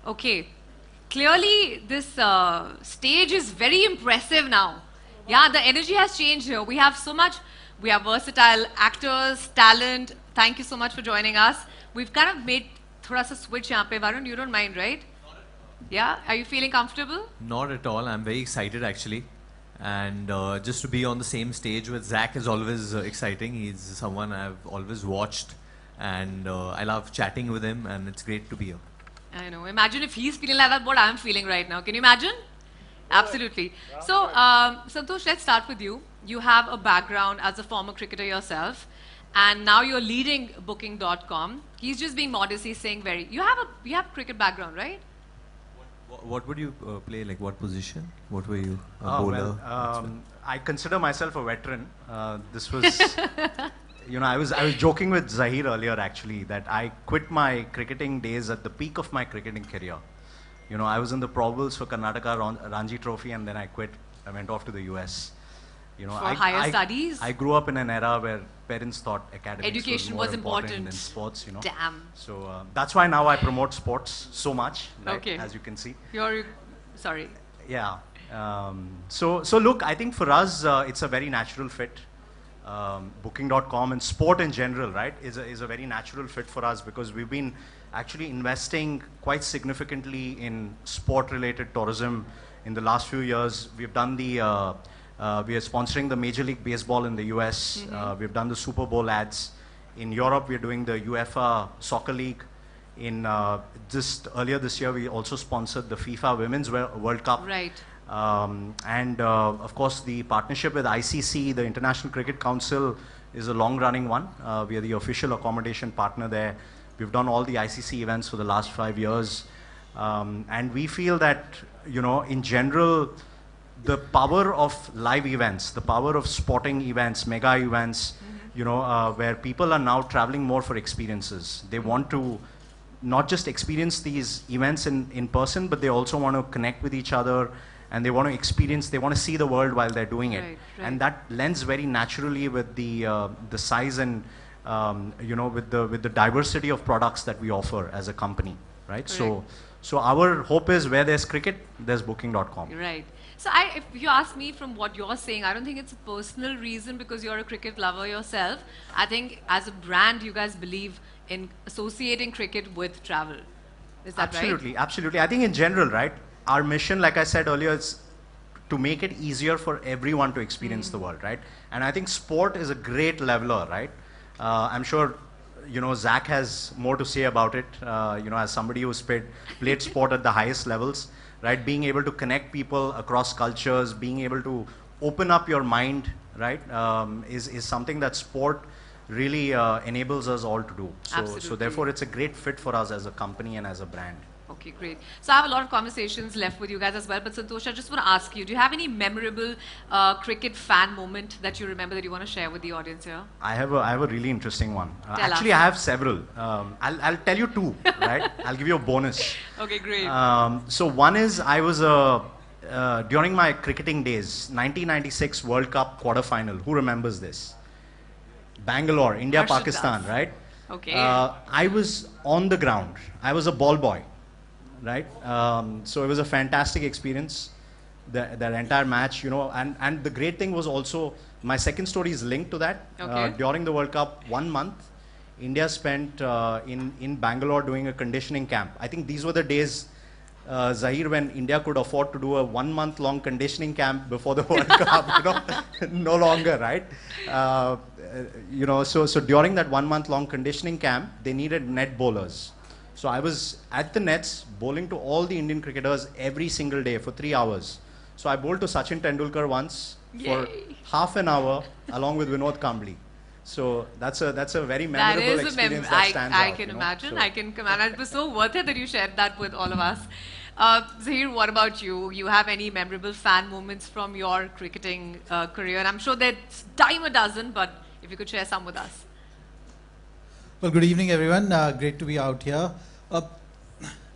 Okay. Clearly, this stage is very impressive now. Yeah, the energy has changed here. We have so much, we have versatile actors, talent. Thank you so much for joining us. We've kind of made thoda sa switch yahan pe. Varun, you don't mind, right? Yeah? Are you feeling comfortable? Not at all. I'm very excited actually. And just to be on the same stage with Zach is always exciting. He's someone I've always watched. And I love chatting with him, and it's great to be here. I know. Imagine if he's feeling like that, what I'm feeling right now. Can you imagine? Absolutely. So, Santosh, let's start with you. You have a background as a former cricketer yourself, and now you're leading Booking.com. He's just being modest. He's saying you have cricket background, right? What would you play? Like what position? What were you? A bowler? Well, I consider myself a veteran. This was, you know, I was joking with Zaheer earlier actually that I quit my cricketing days at the peak of my cricketing career. You know, I was in the probables for Karnataka Ranji Trophy, and then I quit. I went off to the US. You know, for higher studies? I grew up in an era where parents thought academics education was more was important than sports, you know. Damn. So that's why now I promote sports so much, right, okay. as you can see. Sorry. Yeah. So look, I think for us, it's a very natural fit. Booking.com and sport in general, right, is a very natural fit for us because we've been actually investing quite significantly in sport-related tourism in the last few years. We've done we are sponsoring the Major League Baseball in the US. We've done the Super Bowl ads. In Europe, we're doing the UEFA Soccer League. Just earlier this year, we also sponsored the FIFA Women's World Cup. Right. Of course, the partnership with ICC, the International Cricket Council, is a long-running one. We are the official accommodation partner there. We've done all the ICC events for the last 5 years. And we feel that, you know, in general, the power of live events, the power of sporting events, mega events, you know, where people are now traveling more for experiences. They want to not just experience these events in person, but they also want to connect with each other, and they want to experience, they want to see the world while they're doing it. Right. And that lends very naturally with the size and, you know, with the diversity of products that we offer as a company, right? So our hope is where there's cricket, there's Booking.com. Right. So if you ask me from what you're saying, I don't think it's a personal reason because you're a cricket lover yourself. I think as a brand, you guys believe in associating cricket with travel. Is that Absolutely, right? absolutely. I think in general, right, our mission, like I said earlier, is to make it easier for everyone to experience the world, right? And I think sport is a great leveler, right? I'm sure, you know, Zach has more to say about it, you know, as somebody who's played sport at the highest levels, right? Being able to connect people across cultures, being able to open up your mind, right, is something that sport really enables us all to do. So therefore, it's a great fit for us as a company and as a brand. Okay, great. So I have a lot of conversations left with you guys as well, but Santosh, I just want to ask you, do you have any memorable cricket fan moment that you remember that you want to share with the audience here? I have a really interesting one. Actually, us. I have several. I'll tell you two, right? I'll give you a bonus. Okay, great. So one is I was during my cricketing days, 1996 World Cup quarterfinal. Who remembers this? Bangalore, India, Harshit Pakistan, does. right? Okay. I was on the ground. I was a ball boy, right? So it was a fantastic experience. That entire match, you know, and the great thing was also my second story is linked to that. Okay. During the World Cup, 1 month, India spent in Bangalore doing a conditioning camp. I think these were the days, Zaheer, when India could afford to do a 1 month long conditioning camp before the World Cup, you know, no longer, right? You know, so during that 1 month long conditioning camp, they needed net bowlers. So I was at the nets bowling to all the Indian cricketers every single day for 3 hours. So I bowled to Sachin Tendulkar once for half an hour along with Vinod Kambli. So that's a very memorable experience that stands out. I can imagine. So I can command. It was so worth it that you shared that with all of us. Zaheer, what about you? You have any memorable fan moments from your cricketing career? And I'm sure there's dime a dozen, but if you could share some with us. Well, good evening, everyone. Great to be out here.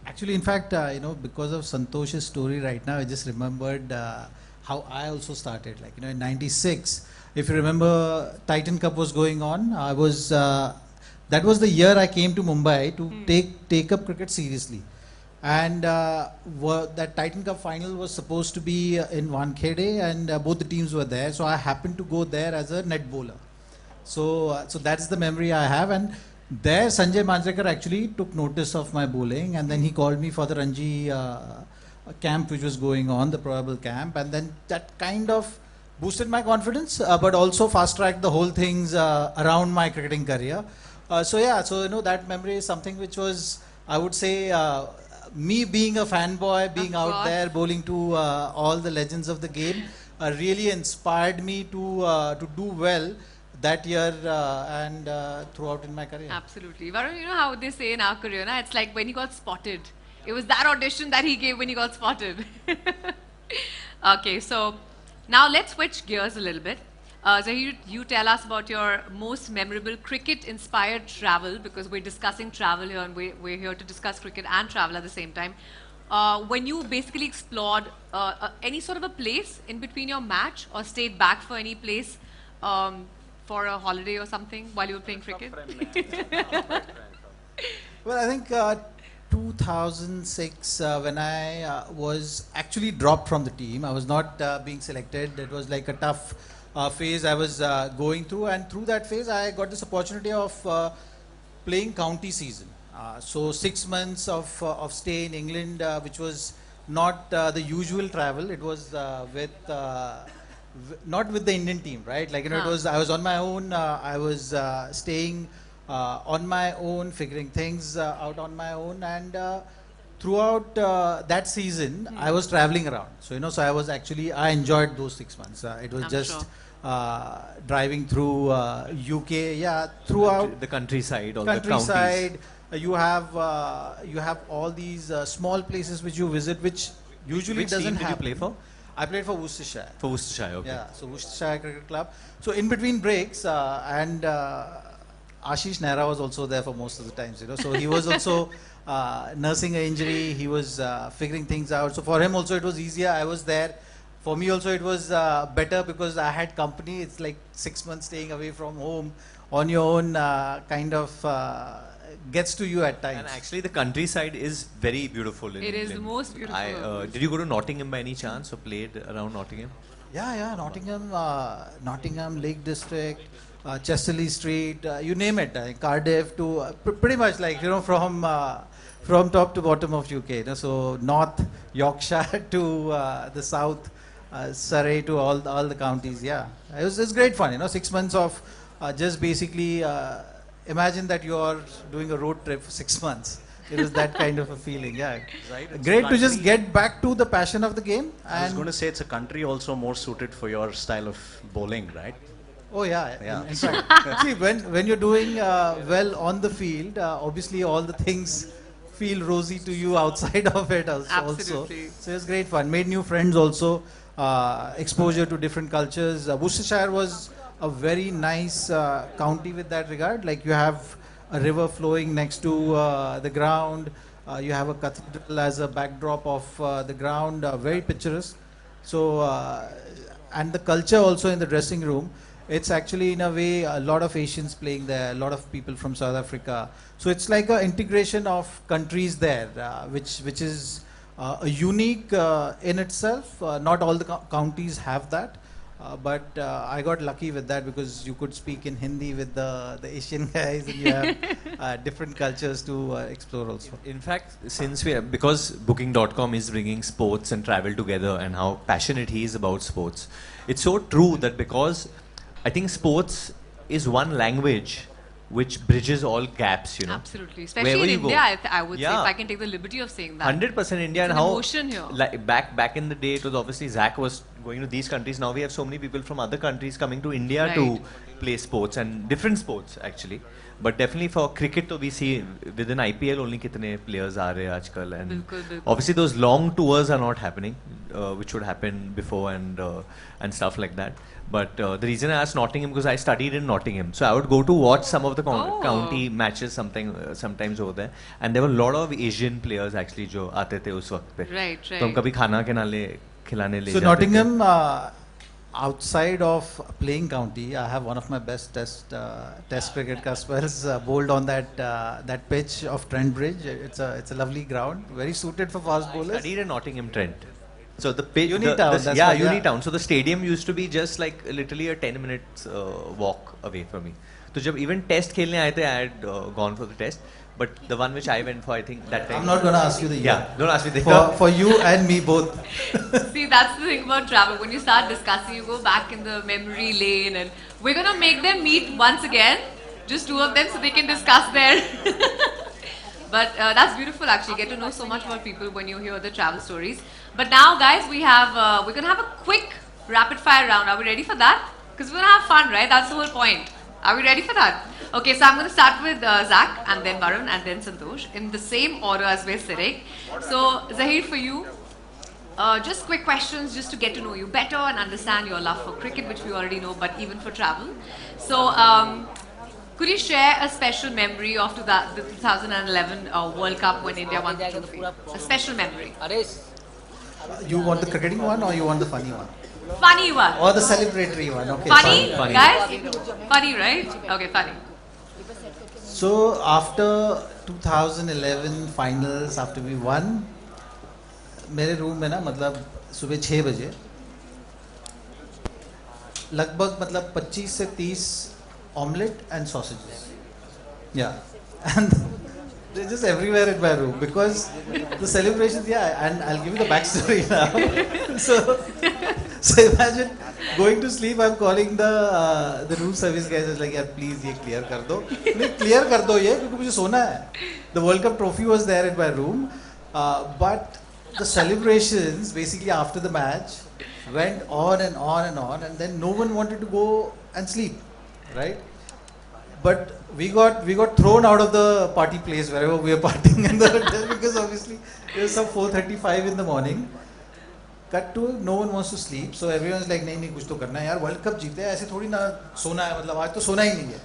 Actually, in fact, you know, because of Santosh's story right now, I just remembered how I also started. Like, you know, in '96, if you remember, Titan Cup was going on. I was that was the year I came to Mumbai to take up cricket seriously. And that Titan Cup final was supposed to be in Wankhede, and both the teams were there. So I happened to go there as a net bowler. So that's the memory I have. And there Sanjay Manjrekar actually took notice of my bowling, and then he called me for the Ranji camp which was going on, the probable camp, and then that kind of boosted my confidence, but also fast tracked the whole things around my cricketing career. So that memory is something which was, I would say, me being a fanboy, being out there bowling to all the legends of the game, really inspired me to do well that year and throughout in my career. Absolutely. Varun, you know how they say in our career, na, it's like when he got spotted. It was that audition that he gave when he got spotted. Okay, so now let's switch gears a little bit. Zaheer, you tell us about your most memorable cricket-inspired travel, because we're discussing travel here and we're here to discuss cricket and travel at the same time. When you basically explored any sort of a place in between your match or stayed back for any place for a holiday or something while you were playing cricket? Well, I think 2006 when I was actually dropped from the team. I was not being selected. It was like a tough phase I was going through, and through that phase I got this opportunity of playing county season. So 6 months of stay in England, which was not the usual travel. It was not with the Indian team, right? Like, you know, it was, I was on my own. I was staying on my own, figuring things out on my own, and throughout that season, I was traveling around. So, you know, so I enjoyed those 6 months. It was driving through UK, throughout the countryside, all countryside. You have all these small places which you visit, which usually doesn't happen. Which team did you play for? I played for Worcestershire. For Worcestershire, okay. Yeah, so Worcestershire Cricket Club. So in between breaks, and Ashish Nehra was also there for most of the times, you know. So he was also nursing an injury. He was figuring things out. So for him also it was easier. I was there. For me also it was better because I had company. It's like 6 months staying away from home on your own, kind of gets to you at times. And actually the countryside is very beautiful in England. It is the most beautiful. Did you go to Nottingham by any chance or played around Nottingham? Yeah, Nottingham, Lake District, Chesterley Street, you name it, Cardiff to pretty much, like, you know, from top to bottom of UK. You know, so North Yorkshire to the South, Surrey to all the counties. Yeah, it was great fun. You know, 6 months of just basically imagine that you are doing a road trip for 6 months. It was that kind of a feeling, yeah. Right. Great to just get back to the passion of the game. I was going to say it's a country also more suited for your style of bowling, right? Oh yeah. In fact, see, when you're doing well on the field, obviously all the things feel rosy to you outside of it also. Absolutely. So it was great fun. Made new friends also. Exposure to different cultures. Worcestershire was a very nice county with that regard. Like, you have a river flowing next to the ground. You have a cathedral as a backdrop of the ground. Very picturesque. So and the culture also in the dressing room. It's actually, in a way, a lot of Asians playing there, a lot of people from South Africa. So it's like an integration of countries there, which is unique in itself. Not all the counties have that. But I got lucky with that because you could speak in Hindi with the Asian guys, and you have different cultures to explore also. In fact, because Booking.com is bringing sports and travel together, and how passionate he is about sports, it's so true that because I think sports is one language which bridges all gaps, you know. Absolutely. Especially Wherever in you go. India, I would say, if I can take the liberty of saying that. 100% India, It's and an how emotion here. like back in the day, it was obviously Zach was going to these countries. Now we have so many people from other countries coming to India to play sports, and different sports actually. But definitely for cricket, we see within IPL only kitne players are aajkal, and Bilkul. obviously those long tours are not happening, which would happen before, and stuff like that. But the reason I asked Nottingham, because I studied in Nottingham, so I would go to watch some of the county matches sometimes over there, and there were a lot of Asian players actually जो आते थे उस वक्त पे. Right. तो हम कभी खाना के नाले खिलाने ले So जाते Nottingham, outside of playing county, I have one of my best test cricket customers bowled on that pitch of Trent Bridge. It's a lovely ground, very suited for fast I bowlers. studied in Nottingham Trent. So the pitch, Unitown, that's yeah, what, yeah. Unitown. So the stadium used to be just like literally a 10 minutes walk away from me. So जब even test खेलने आए थे, I had gone for the test. But the one which I went for, I think that time. I'm not going to ask you the year. Yeah, don't ask me the year. For you and me both. See, that's the thing about travel. When you start discussing, you go back in the memory lane, and we're gonna make them meet once again, just two of them, so they can discuss there. But that's beautiful, actually. Get to know so much about people when you hear the travel stories. But now, guys, we're gonna have a quick rapid fire round. Are we ready for that? Because we're gonna have fun, right? That's the whole point. Are we ready for that? Okay, so I'm going to start with Zach, and then Varun, and then Santosh, in the same order as we're sitting. So, Zaheer, for you, just quick questions just to get to know you better and understand your love for cricket, which we already know, but even for travel. So, could you share a special memory of the 2011 World Cup when India won the trophy? A special memory. You want the cricketing one or you want the funny one? Funny one. Or the celebratory one? Okay. Funny, Funny. guys? Funny, right? Okay, funny. So after 2011 finals, after we won, मेरे room में ना मतलब सुबह 6 बजे लगभग मतलब 25 से 30 omelette and sausages. Yeah. And they're just everywhere in my room because the celebrations, yeah, and I'll give you the backstory now. So imagine going to sleep, I'm calling the room service guys. It's like, yeah, please ये clear कर दो. नहीं clear कर दो ये क्योंकि मुझे सोना है. The World Cup trophy was there in my room, but the celebrations basically after the match went on and on and on, and then no one wanted to go and sleep, right? But we got thrown out of the party place wherever we were partying in the hotel because obviously it was some 4:35 in the morning. Cut to no one wants to sleep, so everyone's like नहीं कुछ तो करना है यार, World Cup जीते ऐसे थोड़ी ना सोना है, मतलब आज तो सोना ही नहीं है.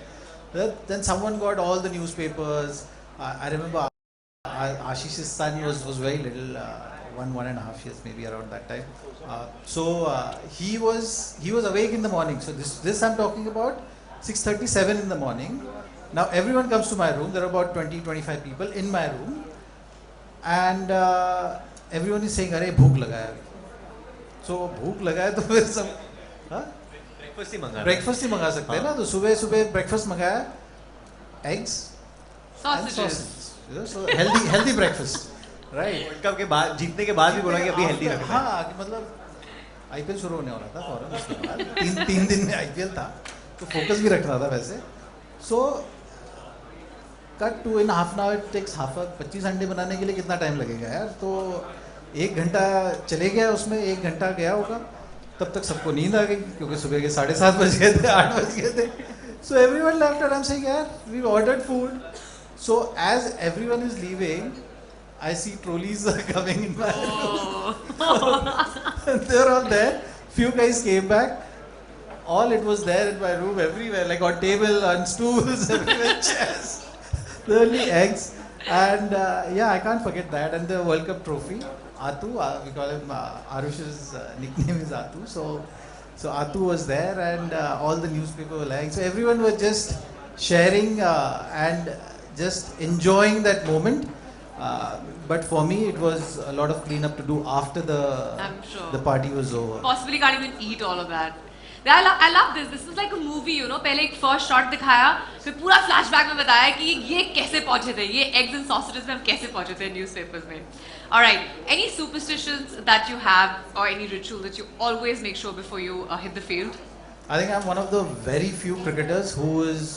Then someone got all the newspapers. I remember Ashish's son was very little, 1.5 years maybe around that time. So he was awake in the morning. So this I'm talking about 6:37 in the morning. Now everyone comes to my room. There are about 20-25 people in my room, and everyone is saying, "अरे भूख लगा है." So भूख लगा है तो फिर सब ब्रेकफास्ट ही मंगा सकते हैं ना. तो सुबह ब्रेकफास्ट मंगाया, eggs, Sausages. So healthy breakfast, right? World cup के बाद जीतने के बाद भी बोला कि अभी हेल्दी रखना है. हाँ, कि मतलब आईपीएल शुरू होने वाला था फौरन उसके बाद तीन दिन में आईपीएल था, तो फोकस भी रखना था वैसे. So cut to in half an hour takes 25 अंडे बनाने के लिए कितना टाइम लगेगा यार. तो 1 घंटा चले गया, उसमें 1 घंटा गया होगा, तब तक सबको नींद आ गई क्योंकि सुबह के 7:30 बज गए थे, 8 बज गए थे. So everyone left and I am saying यार we ordered food. So as everyone is leaving, I see trolleys are coming in my room. They're all there. Few guys came back. All it was there in my room everywhere, like on table, on stools, everywhere, chairs. There were only eggs. And yeah, I can't forget that. And the World Cup trophy, Atu, we call him, Arush's nickname is Atu. So Atu was there, and all the newspaper were lying. So everyone was just sharing and just enjoying that moment. But for me, it was a lot of cleanup to do after I'm sure. the party was over. Possibly can't even eat all of that. I love this. This is like a movie, you know. पहले एक first shot दिखाया, फिर पूरा flashback में बताया कि ये कैसे पहुंचे थे, ये eggs and sausages में हम कैसे पहुंचे थे newspapers में. All right. Any superstitions that you have or any ritual that you always make sure before you hit the field? I think I'm one of the very few cricketers who is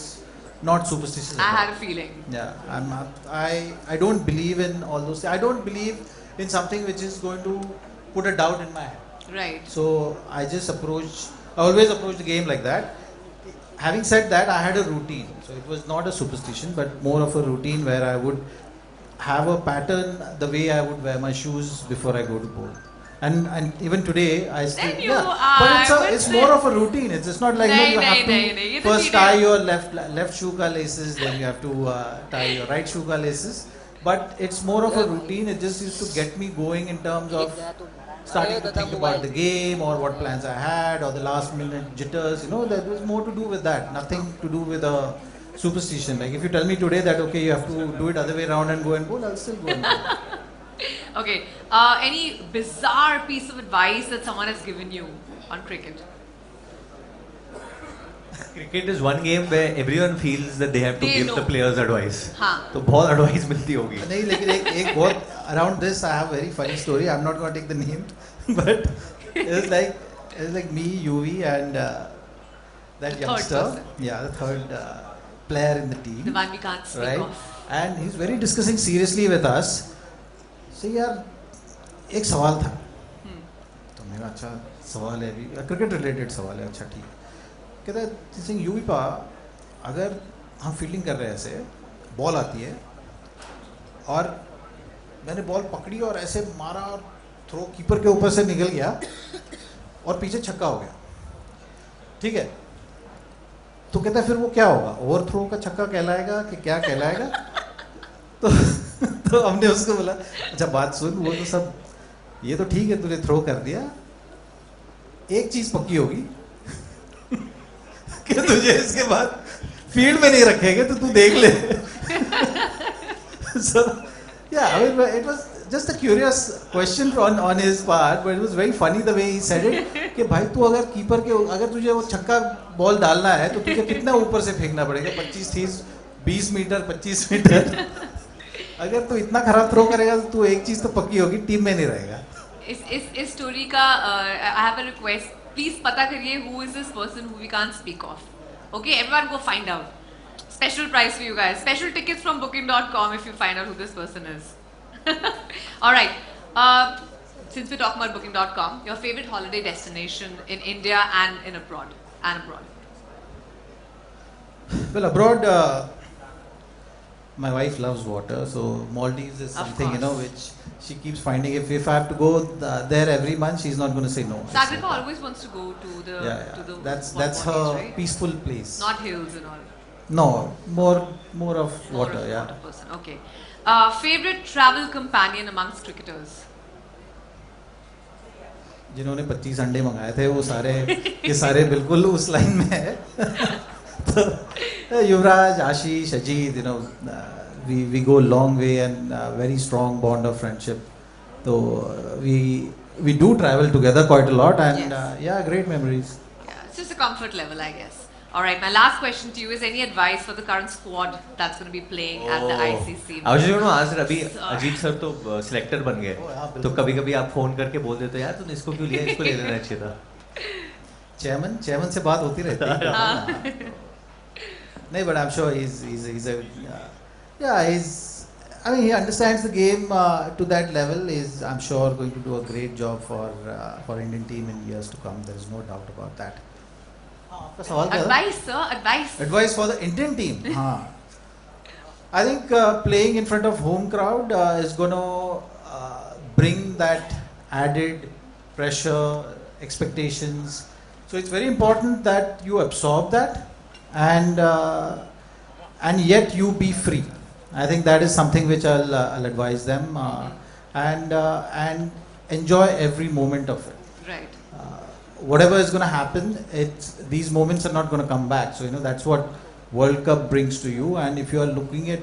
not superstitious. I at all. had a feeling. Yeah, I'm not. I don't believe in all those things. I don't believe in something which is going to put a doubt in my head. Right. So I always approach the game like that. Having said that, I had a routine. So it was not a superstition, but more of a routine where I would have a pattern the way I would wear my shoes before I go to bowl. And even today I still Then you are, but it's more of a routine. It's not like you have to नहीं, ये तो first serious. tie your left shoe ka laces, then you have to tie your right shoe ka laces. but it's more of a routine. It just used to get me going in terms of starting to think about the game or what plans I had or the last minute jitters. You know, there was more to do with that. Nothing to do with a superstition. Like if you tell me today that okay, you have to do it other way around and go and bowl, I'll still go and bowl. Okay. Any bizarre piece of advice that someone has given you on cricket? Cricket is one game where everyone feels that they have to They give know. the players advice. हाँ. तो बहुत advice मिलती होगी. नहीं लेकिन एक बहुत around this I have a very funny story. I'm not going to take the name, but it's like me, UV, and that third youngster. person. Yeah, the third player in the team. The one we can't speak Right, of. and he's very discussing seriously with us. So यार एक सवाल था. तो मैंने अच्छा सवाल है अभी क्रिकेट रिलेटेड सवाल है अच्छा ठीक. कहता है सिंह यूवी पा अगर हम फील्डिंग कर रहे हैं ऐसे बॉल आती है और मैंने बॉल पकड़ी और ऐसे मारा और थ्रो कीपर के ऊपर से निकल गया और पीछे छक्का हो गया, ठीक है, तो कहता है फिर वो क्या होगा, ओवर थ्रो का छक्का कहलाएगा कि क्या कहलाएगा? तो हमने उसको बोला अच्छा बात सुन, वो तो सब ये तो ठीक है तूने थ्रो कर दिया, एक चीज पक्की होगी कि तुझे इसके बाद फील्ड में नहीं रखेंगे तो तू देख ले. So yeah, I mean it was just a curious question on his part, but it was very funny the way he said it कि भाई तू अगर कीपर के अगर तुझे वो छक्का बॉल डालना है तो तुझे कितना ऊपर से फेंकना पड़ेगा, 25 30 20 मीटर 25 मीटर. अगर तू इतना खराब थ्रो करेगा तो तू एक चीज तो पक्की होगी, टीम में नहीं रहेगा. इस स्टोरी का I have a request. Please पता करिए who is this person who we can't speak of. Okay, everyone go find out. Special prize for you guys. Special tickets from booking.com if you find out who this person is. All right. Since we're talking about booking.com, your favorite holiday destination in India and in abroad. Well, abroad, my wife loves water, so Maldives is Of something course. which she keeps finding. If I have to go there every month, she's not going to say no. Sagrika always wants to go to the Yeah. to the That's bodies, her right? peaceful place. Not hills and all. No, more of More water. of a Yeah. water person. Okay. Favorite travel companion amongst cricketers? जिन्होंने 25 अंडे मंगाए थे वो सारे ये सारे बिल्कुल उस लाइन में है. तो युवराज, आशीष, Ajit, we go a long way and very strong bond of friendship. So we do travel together quite a lot and Yes. yeah, great memories. Yeah, it's just a comfort level, I guess. All right, my last question to you is any advice for the current squad that's going to be playing at the ICC? I was just going to ask अभी Sorry. Ajit sir तो selector बन गए, हाँ, बिल्कुल. तो कभी कभी आप फोन करके बोल देते हो यार तूने इसको क्यों लिया, इसको ले लेना चाहिए था. चेयरमैन से बात होती रहती है. नहीं, but I'm sure he's a I mean he understands the game to that level. Is I'm sure going to do a great job for Indian team in years to come. There is no doubt about that. आपका सवाल क्या था? Advice, sir, advice. Advice for the Indian team. हाँ. I think playing in front of home crowd is going to bring that added pressure, expectations. So it's very important that you absorb that and yet you be free. I think that is something which I'll advise them and enjoy every moment of it. Right. Whatever is going to happen, these moments are not going to come back. So that's what World Cup brings to you. And if you are looking at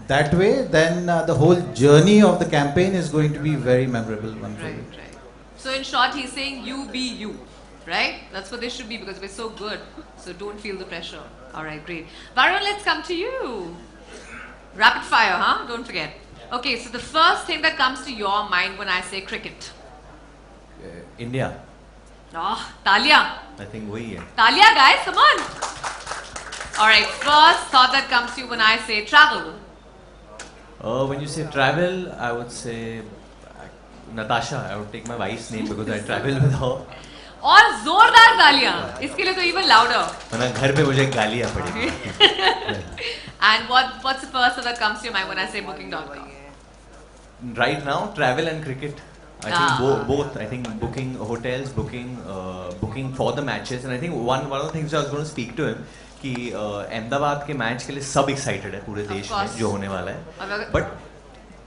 that way, then the whole journey of the campaign is going to be very memorable one for you. Right. So in short, he's saying you be you, right? That's what they should be because we're so good. So don't feel the pressure. All right, great. Varun, let's come to you. Rapid fire, huh? Don't forget. Okay, so the first thing that comes to your mind when I say cricket. India, Oh, Talia. I think वही है. Talia, guys, come on. All right, first thought that comes to you when I say travel. When you say travel, I would say Natasha. I would take my wife's name because I travel with her. और जोरदार तालियां इसके लिए तो even louder. वरना घर पे मुझे गालियाँ पड़ेगी. And what's the first that comes to your mind when I say booking.com? Right now, travel and cricket. I think both. I think booking hotels, booking for the matches, and I think one of the things I was going to speak to him कि अहमदाबाद के match के लिए सब excited है पूरे देश में जो होने वाला है. But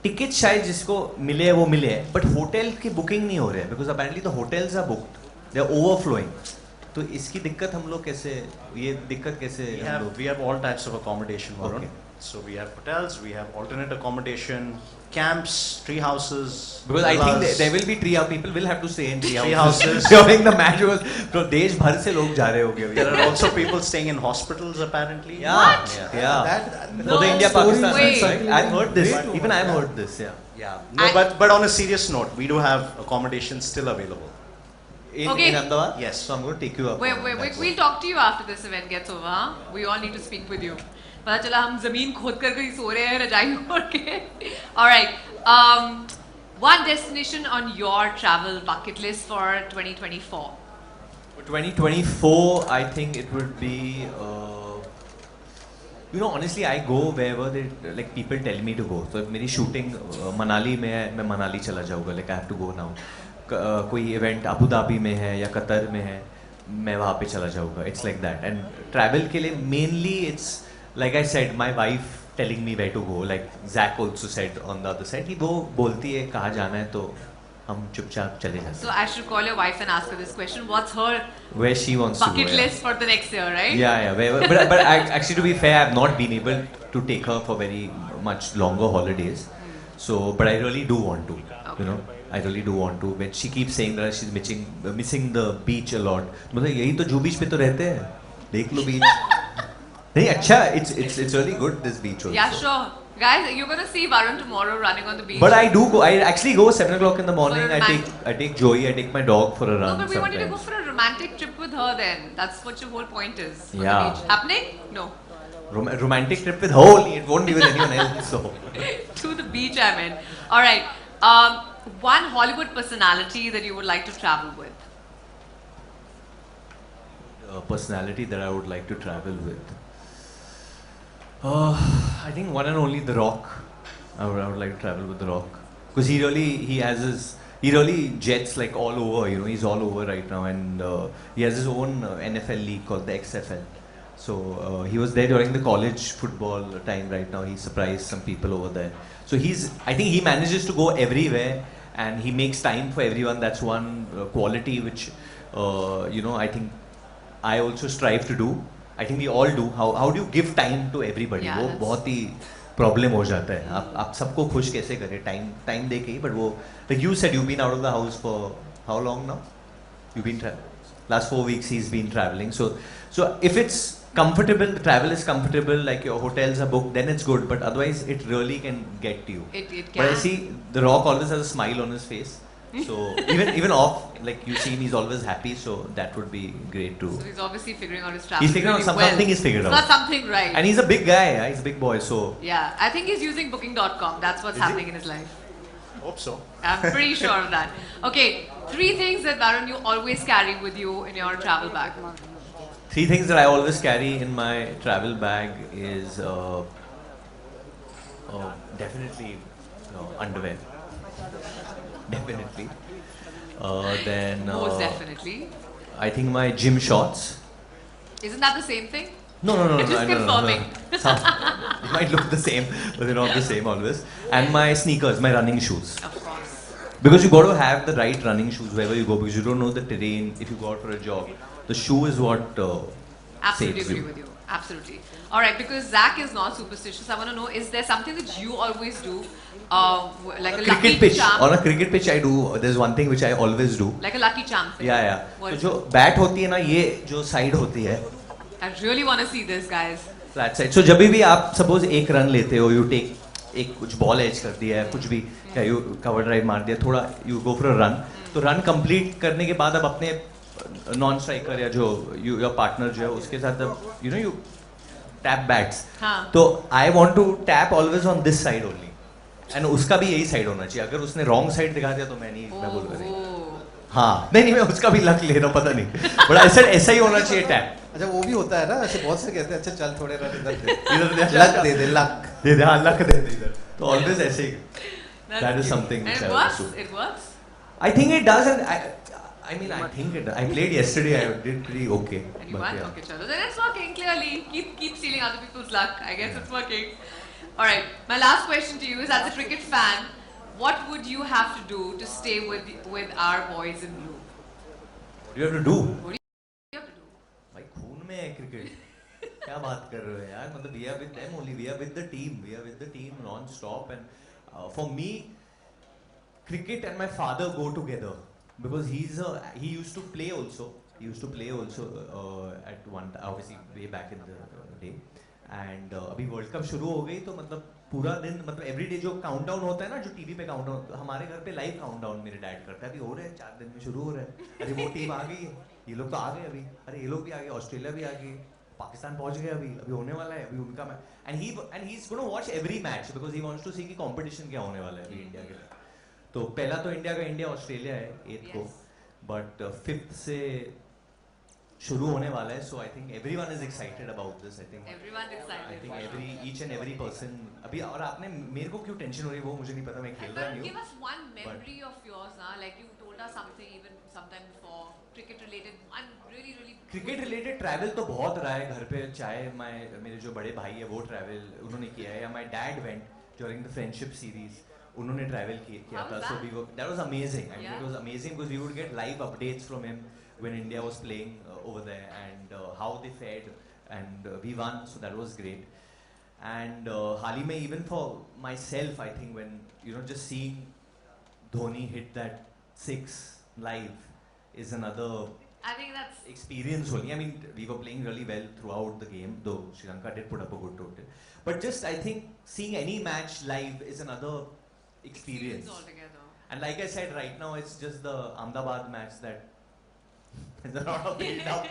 टिकट शायद जिसको मिले वो मिले है, बट होटल की बुकिंग नहीं हो रहे हैं because apparently the hotels are booked, they are overflowing. तो इसकी दिक्कत हम लोग कैसे, ये दिक्कत कैसे We have all types of accommodation, Varun. Okay. So we have hotels, we have alternate accommodation, camps, tree houses. Because I think villas. there will be tree house, people will have to stay in tree Tree houses houses. during the match because तो देश भर से लोग जा रहे होंगे. There are also people staying in hospitals apparently. Yeah, What? yeah. That, For the India Pakistan Wait. match, right? I've heard this. Way too Even much, I've yeah. heard this. Yeah. Yeah. No, but on a serious note, we do have accommodation still available. Okay. In Ahmedabad? Yes. So I'm going to take you up. Wait, on wait, that wait. one. We'll talk to you after this event gets over. Huh? We all need to speak with you. पता चला हम जमीन खोद कर कहीं सो रहे हैं रजाई ओढ़ के. All right. One destination on your travel bucket list for 2024. For 2024, I think it would be. You know, honestly, I go wherever they like people tell me to go. So if मेरी shooting Manali में है, मैं मनाली चला जाऊँगा. Like I have to go now. कोई event Abu Dhabi में है या कतर में है, मैं वहाँ पे चला जाऊँगा. It's like that. And travel के लिए mainly it's like I said, my wife telling me where to go. Like Zach also said on the other side, कि वो बोलती है कहाँ जाना है तो हम चुपचाप चले जाते हैं. So I should call your wife and ask her this question. What's her Where she wants to go. bucket Yeah. list for the next year, right? Yeah, yeah. But actually, to be fair, I've not been able to take her for very much longer holidays. So, but I really do want to. You know, I really do want to. When she keeps saying that she's missing the beach a lot. मतलब यही तो जू बीच पे तो रहते हैं. देख लो beach. नहीं अच्छा, it's really good this beach also. Yeah, sure. Guys, you're gonna see Varun tomorrow running on the beach. But I do go. I actually go 7 o'clock in the morning. For a I take Joey. I take my dog for a No, run. but we wanted to go sometimes. for a romantic trip with her then. That's what your whole point is. On Yeah. the beach. Happening? No. Romantic trip with her only. It won't be with anyone else. So. To the beach, I meant. Alright. One Hollywood personality that you would like to travel with. Personality that I would like to travel with. I think one and only The Rock. I would like to travel with The Rock because he really jets like all over. You know, he's all over right now, and he has his own NFL league called the XFL. So he was there during the college football time. Right now, he surprised some people over there. So I think he manages to go everywhere, and he makes time for everyone. That's one quality which I think I also strive to do. I think we all do. How do you give time to everybody? Yeah, वो that's- बहुत ही problem हो जाता है. आप सबको खुश कैसे करें? टाइम दे के ही. But वो like you said, you've been out of the house for how long now? You've been last 4 weeks. He's been traveling. So if it's comfortable, the travel is comfortable. Like your hotels are booked, then it's good. But otherwise, it really can get to you. It But I can. see The Rock always has a smile on his face. So even off, like you see him, he's always happy. So that would be great too. So he's obviously figuring out his travel. He's figuring out really well. something. He's figured It's out. not something right. And he's a big guy. Yeah? He's a big boy. So Yeah, I think he's using booking.com. That's what's Is he? happening in his life. Hope so. I'm pretty sure of that. Okay, 3 things that Varun you always carry with you in your travel bag. 3 things that I always carry in my travel bag is definitely underwear. Definitely. Then Most definitely. I think my gym shorts. Isn't that the same thing? No. Just confirming. It might look the same, but they're not the same always. And my sneakers, my running shoes. Of course. Because you got to have the right running shoes wherever you go because you don't know the terrain if you go out for a jog. The shoe is what Absolutely saves agree you. with you. Absolutely. All right, because Zach is not superstitious, I want to know, is there something that you always do, like a lucky Cricket pitch. charm? On a cricket pitch, I do. There's one thing which I always do. Like a lucky charm thing? Yeah. What तो is जो it? Bat होती है ना ये जो side होती है I really want to see this, guys. Flat side. So जब भी आप सपोज एक रन लेते हो यू टेक एक कुछ बॉल एज कर दिया है कुछ भी या यू कवर ड्राइव मार दिया थोड़ा you go for a run तो रन कंप्लीट करने के बाद अब अपने नॉन स्ट्राइकर या जो योर पार्टनर जो है उसके साथ अब यू टैप बैट्स हाँ. तो I want to tap always on this side only and उसका भी यही साइड होना चाहिए अगर उसने रॉन्ग साइड दिखा दिया तो मैं बोलूँगा नहीं. Oh. हाँ नहीं मैं उसका भी लक ले रहा हूँ पता नहीं बट ऐसा ही होना चाहिए टैप. अच्छा वो भी होता है ना ऐसे बहुत से कहते हैं अच्छा चल थोड़े रन इधर दे इधर लक दे दे लक दे हाँ लक दे दे इधर तो ऑलवेज ऐसे ही. That's That is cute. something And which it I works? also do. It works? I think it does and I mean I think it I played yesterday I did pretty okay. And you but won? yeah. Okay, chalo. Then it's working clearly. Keep stealing other people's luck. I guess it's working. All right. My last question to you is, as a cricket fan, what would you have to do to stay with our boys in blue? What do you have to do? What do you have to do? भाई खून में है cricket क्या बात कर रहे हो यार मतलब we are with them only we are with the team non-stop and for me cricket and my father go together because he used to play also at one obviously way back in the day and अभी world cup शुरू हो गई तो मतलब पूरा दिन मतलब everyday जो काउंटडाउन होता है ना जो टीवी पे काउंटडाउन हमारे घर पे लाइव काउंटडाउन मेरे डैड करता है अभी हो रहा है 4 दिन में शुरू हो रहा है अरे वो टीम आ गई है ये लोग तो आ गए अभी अरे ये लोग भी आ गए ऑस्ट्रेलिया भी आ गए पाकिस्तान पहुंच गए अभी होने वाला है अभी उनका match and he is gonna watch every match because he wants to see कि कंपटीशन क्या होने वाला है अभी इंडिया के लिए तो पहला तो इंडिया ऑस्ट्रेलिया है 8 को बट 5th से शुरू होने वाला है so I think everyone is excited about this I think Everyone's excited. I think each and every person अभी और आपने मेरे को क्यों टेंशन हो रही है वो मुझे नहीं पता मैं खेल रहा Varun, नहीं give हूँ us one memory of yours, like you told us something even sometime before, cricket related, one really cricket related travel तो बहुत रहा है घर पे चाहे मेरे जो बड़े भाई है वो ट्रैवल उन्होंने किया है या my dad went during the friendship series उन्होंने ट्रैवल किया How था was so that? We that was amazing I mean Yeah. It was amazing because we would get live updates from him when India was playing over there and how they fared and we won so that was great and हाल ही में even for myself I think when you know just seeing Dhoni hit that 6 live is another I think that's experience only. I mean, we were playing really well throughout the game, though Sri Lanka did put up a good total. But just, I think, seeing any match live is another experience. altogether. And like I said, right now it's just the Ahmedabad match that there's a lot of build up.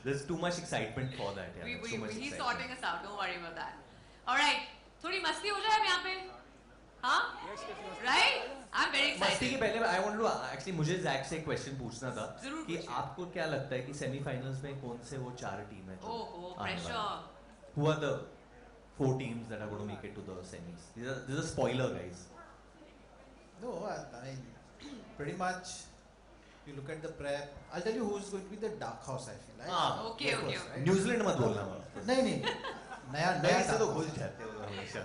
There's too much excitement for that. Yeah, there's too much He's excitement. sorting us out. Don't worry about that. All right. थोड़ी मस्ती हो जाए अब यहाँ पे, हाँ? Right? I'm very मस्ती के excited. पहले I wanted to actually मुझे जैक से एक क्वेश्चन पूछना था जरूर कि पूछिए। आपको क्या लगता है कि सेमीफाइनल्स में कौन से वो 4 टीम है जो Oh, आने वाली pressure. हैं? Who are the 4 teams that are going to make it to the semis? This is a spoiler, guys. No, I mean, pretty much, you look at the prep. I'll tell you who's going to be the dark horse, I feel. Right? Okay, Of course, okay. right? New Zealand मत बोलना वहाँ। नहीं नया नया से तो dark भूल horse. जाते हो हमेशा।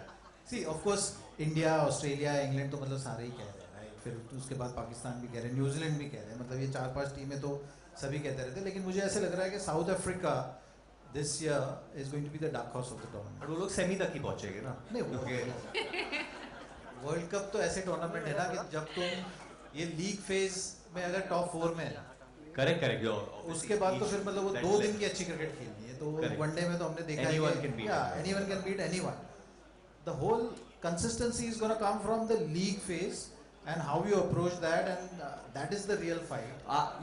See, of course, India, Australia, England तो मतलब सारे ही कह रहे हैं, right? फिर उसके बाद पाकिस्तान भी कह रहे हैं, न्यूजीलैंड भी कह रहे हैं, मतलब ये 4-5 टीमें तो सभी कहते रहते हैं, लेकिन मुझे ऐसे लग रहा है कि south Africa this year is going to be the dark horse of the tournament. और वो लोग सेमी तक ही पहुँचेंगे ना? नहीं वर्ल्ड कप तो ऐसे टूर्नामेंट है ना कि जब तुम ये लीग फेज में अगर टॉप 4 में है, करेक्ट जो उसके बाद तो फिर मतलब वो 2 दिन की अच्छी क्रिकेट खेलनी है, तो Correct. वनडे में तो हमने देखा Anyone है can beat yeah, anyone can beat anyone. The whole consistency is going to come from the league phase and how you approach that, and that is the real fight.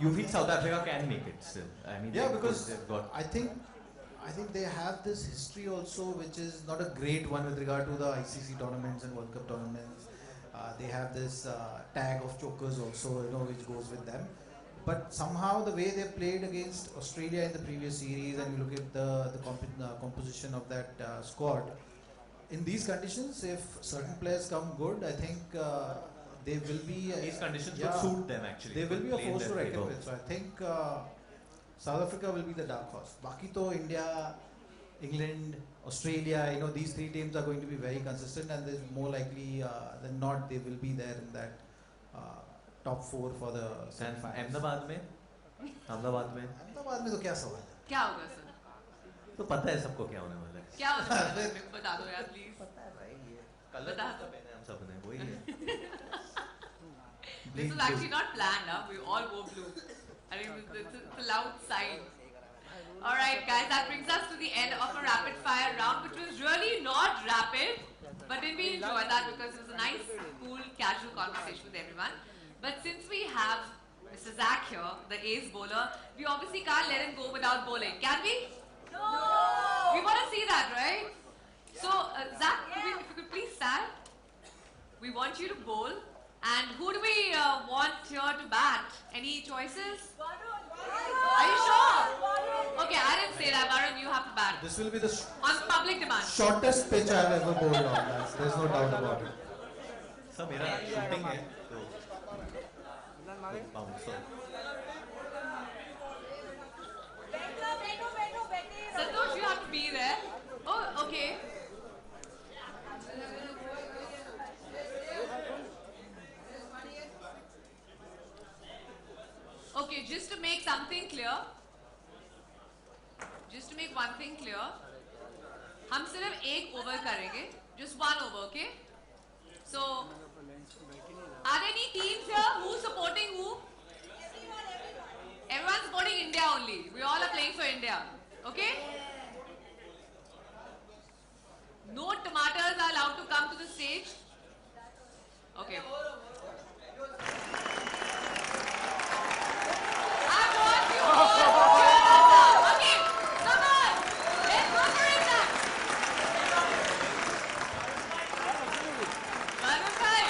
You feel South Africa can make it still? I mean, Yeah, because they've got I think they have this history also, which is not a great one with regard to the ICC tournaments and World Cup tournaments. They have this tag of chokers also, you know, which goes with them. But somehow the way they played against Australia in the previous series, and you look at the composition of that squad, in these conditions, if certain players come good, I think they will be. these conditions yeah, would suit them actually. They will be a Play in force to their reckon favour. with. So I think South Africa will be the dark horse. Baki to India, England, Australia, you know, these 3 teams are going to be very consistent, and there's more likely than not they will be there in that top 4 for the And semi-finals. Ahmedabad में अहमदाबाद में तो क्या सवाल है? क्या होगा sir? तो पता है सबको क्या होने वाला है। क्या होने वाला है? बता दो यार प्लीज. कलर बता तो दो. पहने हम सब ने वही है। This was actually not planned, huh? We all wore blue. I mean, it's a loud sign. All right, guys, that brings us to the end of a rapid fire round, which was really not rapid, but didn't we enjoy that because it was a nice, cool, casual conversation with everyone. But since we have Mr. Zach here, the ace bowler, we obviously can't let him go without bowling. Can we? No! We want to see that, right? So, Zach, if you could please stand. We want you to bowl. And who do we want here to bat? Any choices? Are you sure? Okay, I didn't say that. Varun, you have to bat. This will be the On public demand. shortest pitch I've ever bowled on. There's no doubt about it. सब मेरा shooting है तो bouncer Santosh, you have to be there. Oh, okay. Okay, just to make something clear, just to make one thing clear, हम सिर्फ एक over करेंगे, just one over, okay? So, are there any teams here who supporting who? Everyone's supporting India only. We all are playing for India, okay? No tomatoes are allowed to come to the stage. Okay. I want you all to cheer us up. Okay, come on. Let's go for it now. Varun bhai.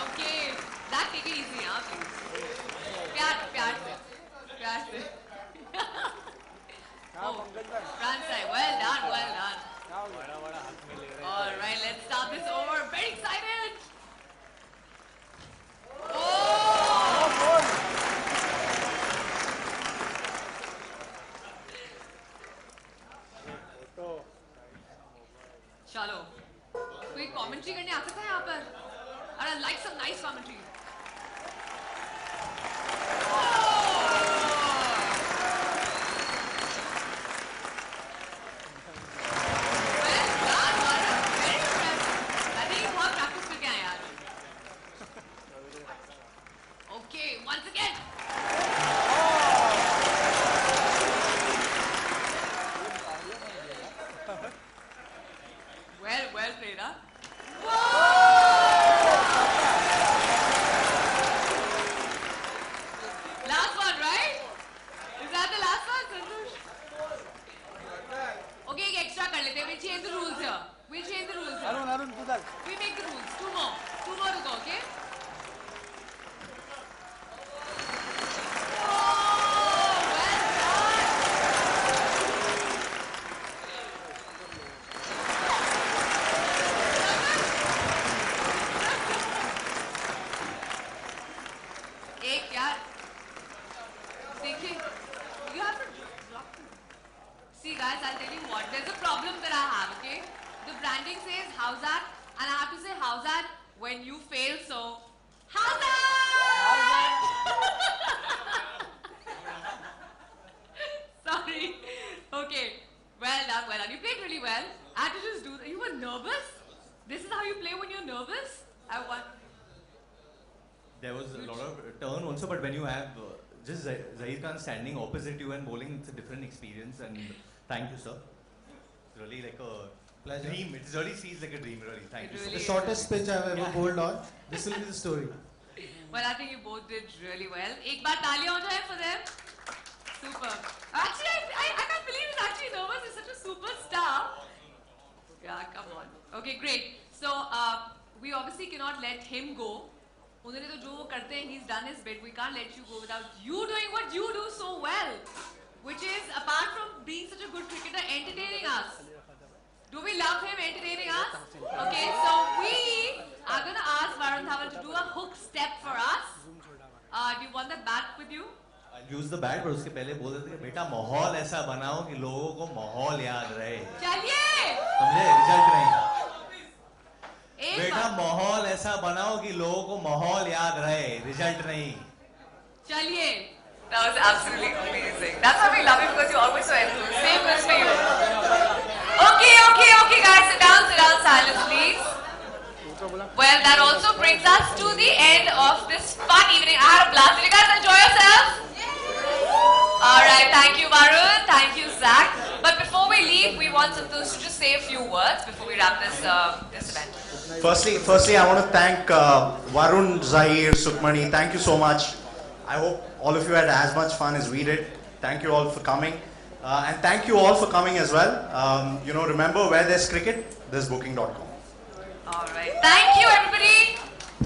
Okay. Zach, take it easy, huh, please. प्यार से. Oh, front side. Well done. All right, let's start this over. Very excited. Oh! चलो, कोई commentary करने आ सकता है यहाँ पर? And I like some nice commentary. Once again. Well played, huh? Last one, right? Is that the last one, Santosh? Okay, एक extra कर लेते हैं. We'll change the rules here. Arun, Kudal. We make the rules. Two more to go, okay? See guys, I'll tell you what, there's a problem that I have, okay? The branding says how's that, and I have to say how's that when you fail, so how's that? Sorry. Okay. Well done. You played really well. I had to just do that. You were nervous? This is how you play when you're nervous? I won. There was a lot of turn also, but when you have just Zaheer Khan standing opposite you and bowling, it's a different experience. And thank you, sir. It's really like a Pleasure. dream. It really feels like a dream, really. Thank you, really The sir. shortest pitch I've ever bowled on. This will be the story. Well, I think you both did really well. एक बार तालियां हो जाए for them. Super. Actually, I can't believe he's actually nervous. He's such a superstar. Yeah, come on. Okay, great. So, we obviously cannot let him go. उन्होंने तो जो वो करते हैं, he's done his bit. We can't let you go without you doing what you do so well, which is, apart from being such a good cricketer, entertaining us. Do we love him entertaining us? Okay, so we are going to ask Varun Dhawan to do a hook step for us. Do you want that bat with you? I'll use the bat, but उसके पहले बोल देते कि बेटा माहौल ऐसा बनाओ कि लोगों को माहौल याद रहे. चलिए! समझे? रिजल्ट नहीं. एक बेटा बार. माहौल ऐसा बनाओ कि लोगों को माहौल याद रहे, रिजल्ट नहीं. चलिए! That was absolutely amazing. That's why we love you, because you're always so enthused. Same goes for you. Okay, guys, sit down, silence, please. Well, that also brings us to the end of this fun evening. I had a blast. Did you guys enjoy yourselves? Alright, thank you, Varun. Thank you, Zach. But before we leave, we want Santosh to just say a few words before we wrap this event. Firstly, I want to thank Varun, Zaheer, Sukhmani. Thank you so much. I hope all of you had as much fun as we did. Thank you all for coming. And thank you all for coming as well. Remember, where there's cricket, there's booking.com. Alright, thank you, everybody.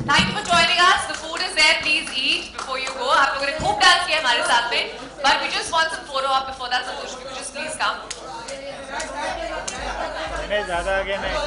Thank you for joining us. The food is there. Please eat before you go. आप लोगों ने खूब dance किया हमारे साथ में. But we just want some photo op before that. Santosh, if you could just please come.